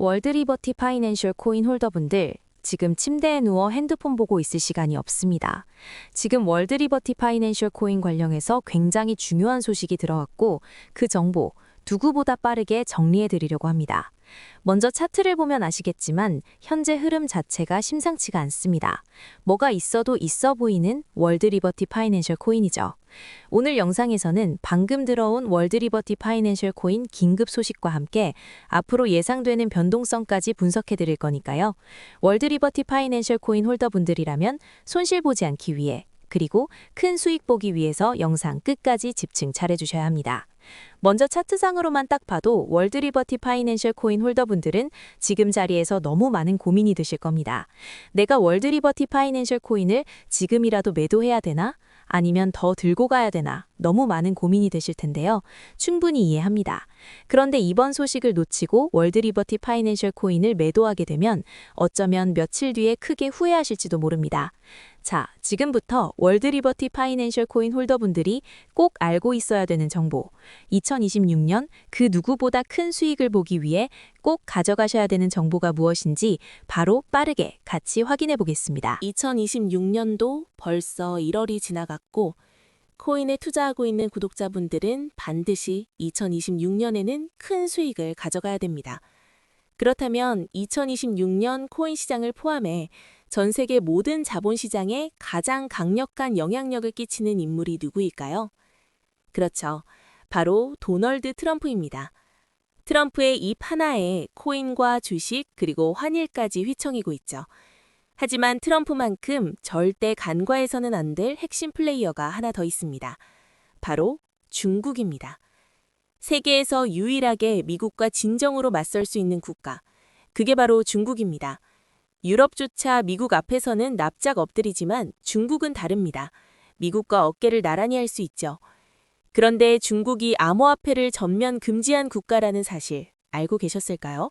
월드리버티 파이낸셜 코인 홀더분들, 지금 침대에 누워 핸드폰 보고 있을 시간이 없습니다. 지금 월드리버티 파이낸셜 코인 관련해서 굉장히 중요한 소식이 들어왔고 그 정보 누구보다 빠르게 정리해 드리려고 합니다. 먼저 차트를 보면 아시겠지만 현재 흐름 자체가 심상치가 않습니다. 뭐가 있어도 있어 보이는 월드리버티 파이낸셜 코인이죠. 오늘 영상에서는 방금 들어온 월드리버티 파이낸셜 코인 긴급 소식과 함께 앞으로 예상되는 변동성까지 분석해 드릴 거니까요. 월드리버티 파이낸셜 코인 홀더분들이라면 손실 보지 않기 위해 그리고 큰 수익 보기 위해서 영상 끝까지 집중 잘해주셔야 합니다. 먼저 차트상으로만 딱 봐도 월드리버티 파이낸셜 코인 홀더분들은 지금 자리에서 너무 많은 고민이 드실 겁니다. 내가 월드리버티 파이낸셜 코인을 지금이라도 매도해야 되나? 아니면 더 들고 가야 되나? 너무 많은 고민이 되실 텐데요. 충분히 이해합니다. 그런데 이번 소식을 놓치고 월드리버티 파이낸셜 코인을 매도하게 되면 어쩌면 며칠 뒤에 크게 후회하실지도 모릅니다. 자, 지금부터 월드리버티 파이낸셜 코인 홀더분들이 꼭 알고 있어야 되는 정보, 2026년 그 누구보다 큰 수익을 보기 위해 꼭 가져가셔야 되는 정보가 무엇인지 바로 빠르게 같이 확인해 보겠습니다. 2026년도 벌써 1월이 지나갔고 코인에 투자하고 있는 구독자분들은 반드시 2026년에는 큰 수익을 가져가야 됩니다. 그렇다면 2026년 코인 시장을 포함해 전 세계 모든 자본시장에 가장 강력한 영향력을 끼치는 인물이 누구일까요? 그렇죠. 바로 도널드 트럼프입니다. 트럼프의 입 하나에 코인과 주식 그리고 환율까지 휘청이고 있죠. 하지만 트럼프만큼 절대 간과해서는 안 될 핵심 플레이어가 하나 더 있습니다. 바로 중국입니다. 세계에서 유일하게 미국과 진정으로 맞설 수 있는 국가, 그게 바로 중국입니다. 유럽조차 미국 앞에서는 납작 엎드리지만 중국은 다릅니다. 미국과 어깨를 나란히 할 수 있죠. 그런데 중국이 암호화폐를 전면 금지한 국가라는 사실 알고 계셨을까요?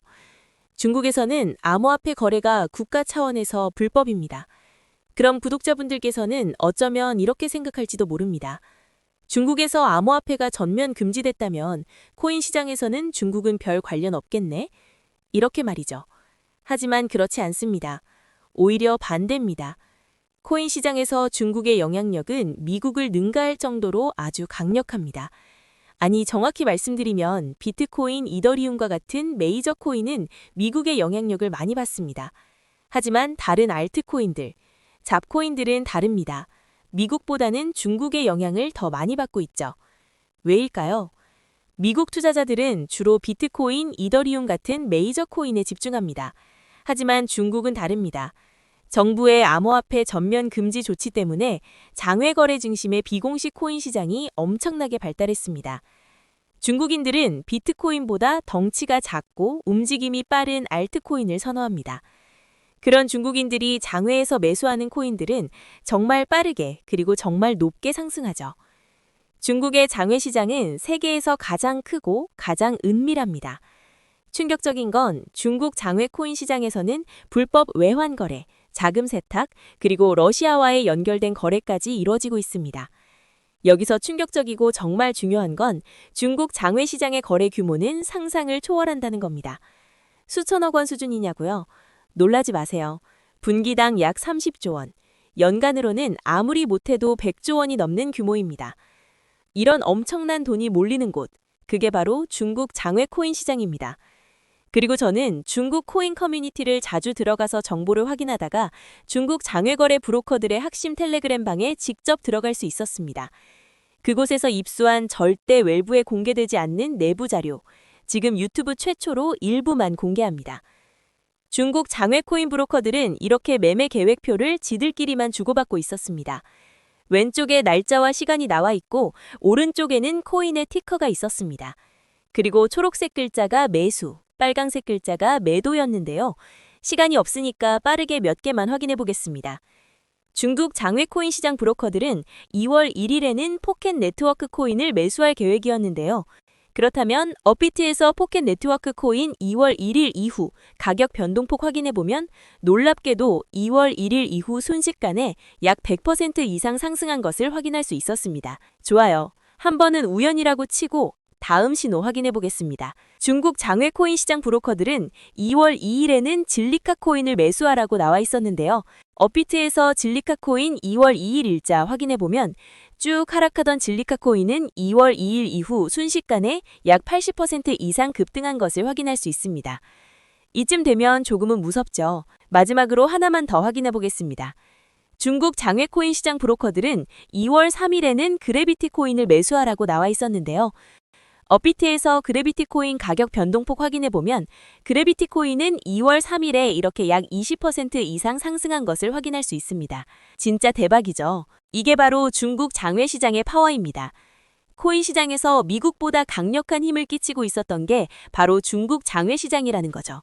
중국에서는 암호화폐 거래가 국가 차원에서 불법입니다. 그럼 구독자분들께서는 어쩌면 이렇게 생각할지도 모릅니다. 중국에서 암호화폐가 전면 금지됐다면 코인 시장에서는 중국은 별 관련 없겠네? 이렇게 말이죠. 하지만 그렇지 않습니다. 오히려 반대입니다. 코인 시장에서 중국의 영향력은 미국을 능가할 정도로 아주 강력합니다. 아니, 정확히 말씀드리면 비트코인, 이더리움과 같은 메이저 코인은 미국의 영향력을 많이 받습니다. 하지만 다른 알트코인들, 잡코인들은 다릅니다. 미국보다는 중국의 영향을 더 많이 받고 있죠. 왜일까요? 미국 투자자들은 주로 비트코인, 이더리움 같은 메이저 코인에 집중합니다. 하지만 중국은 다릅니다. 정부의 암호화폐 전면 금지 조치 때문에 장외 거래 중심의 비공식 코인 시장이 엄청나게 발달했습니다. 중국인들은 비트코인보다 덩치가 작고 움직임이 빠른 알트코인을 선호합니다. 그런 중국인들이 장외에서 매수하는 코인들은 정말 빠르게 그리고 정말 높게 상승하죠. 중국의 장외 시장은 세계에서 가장 크고 가장 은밀합니다. 충격적인 건 중국 장외 코인 시장에서는 불법 외환 거래, 자금 세탁, 그리고 러시아와의 연결된 거래까지 이루어지고 있습니다. 여기서 충격적이고 정말 중요한 건 중국 장외 시장의 거래 규모는 상상을 초월한다는 겁니다. 수천억 원 수준이냐고요? 놀라지 마세요. 분기당 약 30조 원, 연간으로는 아무리 못해도 100조 원이 넘는 규모입니다. 이런 엄청난 돈이 몰리는 곳, 그게 바로 중국 장외 코인 시장입니다. 그리고 저는 중국 코인 커뮤니티를 자주 들어가서 정보를 확인하다가 중국 장외거래 브로커들의 핵심 텔레그램 방에 직접 들어갈 수 있었습니다. 그곳에서 입수한 절대 외부에 공개되지 않는 내부 자료, 지금 유튜브 최초로 일부만 공개합니다. 중국 장외 코인 브로커들은 이렇게 매매 계획표를 지들끼리만 주고받고 있었습니다. 왼쪽에 날짜와 시간이 나와 있고 오른쪽에는 코인의 티커가 있었습니다. 그리고 초록색 글자가 매수, 빨강색 글자가 매도였는데요. 시간이 없으니까 빠르게 몇 개만 확인해 보겠습니다. 중국 장외 코인 시장 브로커들은 2월 1일에는 포켓 네트워크 코인을 매수할 계획이었는데요. 그렇다면 업비트에서 포켓 네트워크 코인 2월 1일 이후 가격 변동폭 확인해 보면 놀랍게도 2월 1일 이후 순식간에 약 100% 이상 상승한 것을 확인할 수 있었습니다. 좋아요. 한 번은 우연이라고 치고 다음 신호 확인해 보겠습니다. 중국 장외 코인 시장 브로커들은 2월 2일에는 진리카 코인을 매수하라고 나와 있었는데요. 업비트에서 진리카 코인 2월 2일 일자 확인해 보면 쭉 하락하던 진리카 코인은 2월 2일 이후 순식간에 약 80% 이상 급등한 것을 확인할 수 있습니다. 이쯤 되면 조금은 무섭죠. 마지막으로 하나만 더 확인해 보겠습니다. 중국 장외 코인 시장 브로커들은 2월 3일에는 그래비티 코인을 매수하라고 나와 있었는데요. 업비트에서 그래비티 코인 가격 변동폭 확인해 보면 그래비티 코인은 2월 3일에 이렇게 약 20% 이상 상승한 것을 확인할 수 있습니다. 진짜 대박이죠. 이게 바로 중국 장외 시장의 파워입니다. 코인 시장에서 미국보다 강력한 힘을 끼치고 있었던 게 바로 중국 장외 시장이라는 거죠.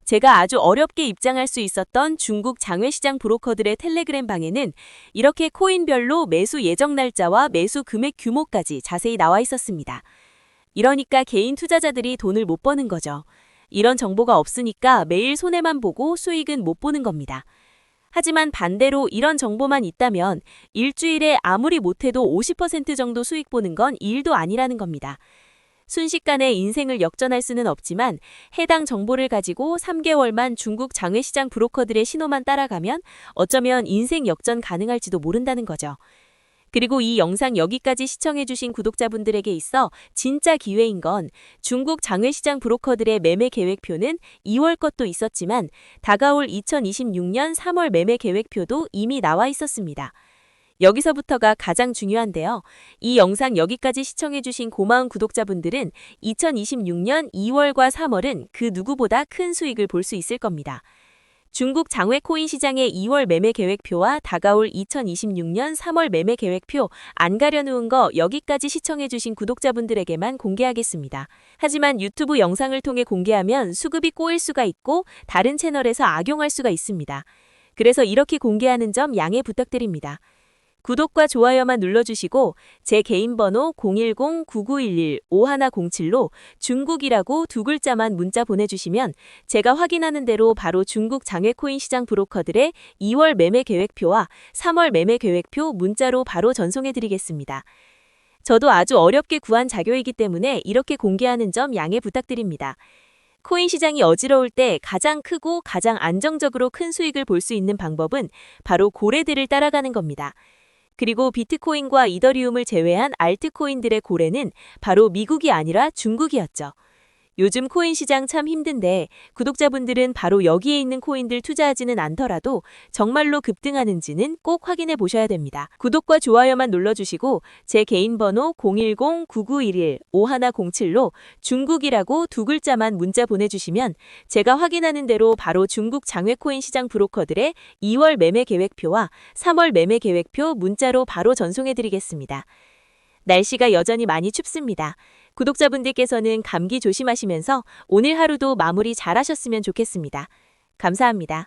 제가 아주 어렵게 입장할 수 있었던 중국 장외시장 브로커들의 텔레그램 방에는 이렇게 코인별로 매수 예정 날짜와 매수 금액 규모까지 자세히 나와 있었습니다. 이러니까 개인 투자자들이 돈을 못 버는 거죠. 이런 정보가 없으니까 매일 손해만 보고 수익은 못 보는 겁니다. 하지만 반대로 이런 정보만 있다면 일주일에 아무리 못해도 50% 정도 수익 보는 건 일도 아니라는 겁니다. 순식간에 인생을 역전할 수는 없지만 해당 정보를 가지고 3개월만 중국 장외시장 브로커들의 신호만 따라가면 어쩌면 인생 역전 가능할지도 모른다는 거죠. 그리고 이 영상 여기까지 시청해주신 구독자분들에게 있어 진짜 기회인 건 중국 장외시장 브로커들의 매매 계획표는 2월 것도 있었지만 다가올 2026년 3월 매매 계획표도 이미 나와 있었습니다. 여기서부터가 가장 중요한데요. 이 영상 여기까지 시청해주신 고마운 구독자분들은 2026년 2월과 3월은 그 누구보다 큰 수익을 볼 수 있을 겁니다. 중국 장외 코인 시장의 2월 매매 계획표와 다가올 2026년 3월 매매 계획표 안 가려놓은 거 여기까지 시청해주신 구독자분들에게만 공개하겠습니다. 하지만 유튜브 영상을 통해 공개하면 수급이 꼬일 수가 있고 다른 채널에서 악용할 수가 있습니다. 그래서 이렇게 공개하는 점 양해 부탁드립니다. 구독과 좋아요만 눌러주시고 제 개인 번호 010-9911-5107로 중국이라고 두 글자만 문자 보내주시면 제가 확인하는 대로 바로 중국 장외코인 시장 브로커들의 2월 매매 계획표와 3월 매매 계획표 문자로 바로 전송해드리겠습니다. 저도 아주 어렵게 구한 자료이기 때문에 이렇게 공개하는 점 양해 부탁드립니다. 코인 시장이 어지러울 때 가장 크고 가장 안정적으로 큰 수익을 볼 수 있는 방법은 바로 고래들을 따라가는 겁니다. 그리고 비트코인과 이더리움을 제외한 알트코인들의 고래는 바로 미국이 아니라 중국이었죠. 요즘 코인 시장 참 힘든데 구독자분들은 바로 여기에 있는 코인들 투자하지는 않더라도 정말로 급등하는지는 꼭 확인해 보셔야 됩니다. 구독과 좋아요만 눌러주시고 제 개인 번호 010-9911-5107로 중국이라고 두 글자만 문자 보내주시면 제가 확인하는 대로 바로 중국 장외 코인 시장 브로커들의 2월 매매 계획표와 3월 매매 계획표 문자로 바로 전송해 드리겠습니다. 날씨가 여전히 많이 춥습니다. 구독자분들께서는 감기 조심하시면서 오늘 하루도 마무리 잘 하셨으면 좋겠습니다. 감사합니다.